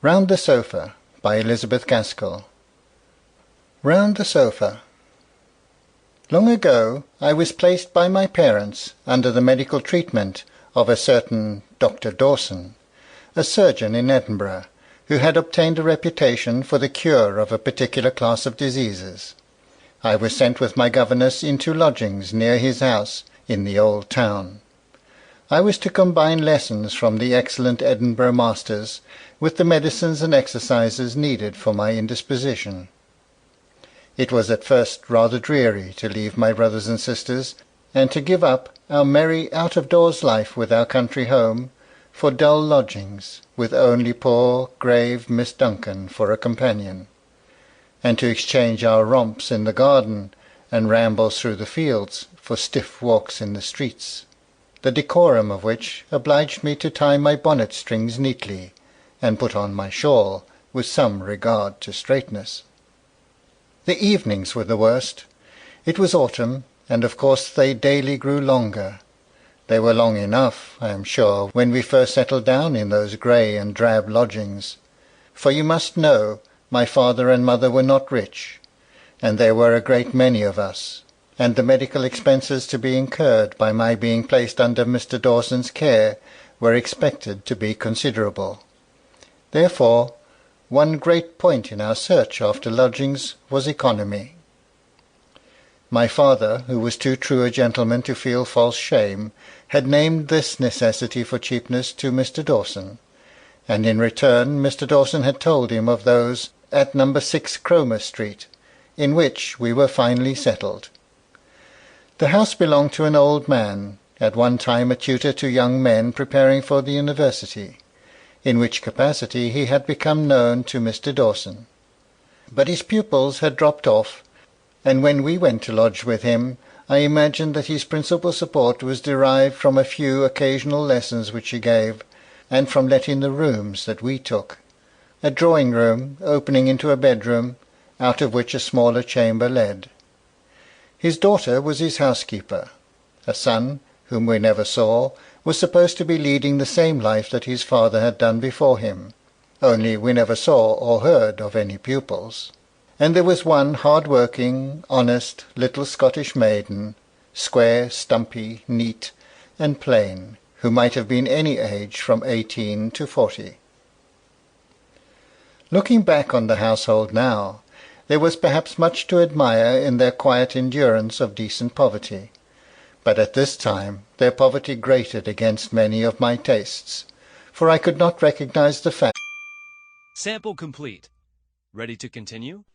Round the Sofa by Elizabeth Gaskell. Round the Sofa. Long ago I was placed by my parents under the medical treatment of a certain Dr. Dawson, a surgeon in Edinburgh, who had obtained a reputation for the cure of a particular class of diseases. I was sent with my governess into lodgings near his house in the old town. I was to combine lessons from the excellent Edinburgh masters with the medicines and exercises needed for my indisposition. It was at first rather dreary to leave my brothers and sisters, and to give up our merry out-of-doors life with our country home, for dull lodgings, with only poor, grave Miss Duncan for a companion, and to exchange our romps in the garden and rambles through the fields for stiff walks in the streets, the decorum of which obliged me to tie my bonnet-strings neatly, and put on my shawl with some regard to straightness. The evenings were the worst. It was autumn, and of course they daily grew longer. They were long enough, I am sure, when we first settled down in those grey and drab lodgings. For you must know, my father and mother were not rich, and there were a great many of us, and the medical expenses to be incurred by my being placed under Mr. Dawson's care were expected to be considerable. Therefore, one great point in our search after lodgings was economy. My father, who was too true a gentleman to feel false shame, had named this necessity for cheapness to Mr. Dawson, and in return Mr. Dawson had told him of those at No. 6 Cromer Street, in which we were finally settled. The house belonged to an old man, at one time a tutor to young men preparing for the university, in which capacity he had become known to Mr. Dawson. But his pupils had dropped off, and when we went to lodge with him, I imagined that his principal support was derived from a few occasional lessons which he gave, and from letting the rooms that we took, a drawing-room opening into a bedroom, out of which a smaller chamber led. His daughter was his housekeeper. A son, whom we never saw, was supposed to be leading the same life that his father had done before him, only we never saw or heard of any pupils. And there was one hard-working, honest, little Scottish maiden, square, stumpy, neat, and plain, who might have been any age from 18 to 40. Looking back on the household now, there was perhaps much to admire in their quiet endurance of decent poverty, but at this time their poverty grated against many of my tastes, for I could not recognize the fact. Sample complete. Ready to continue?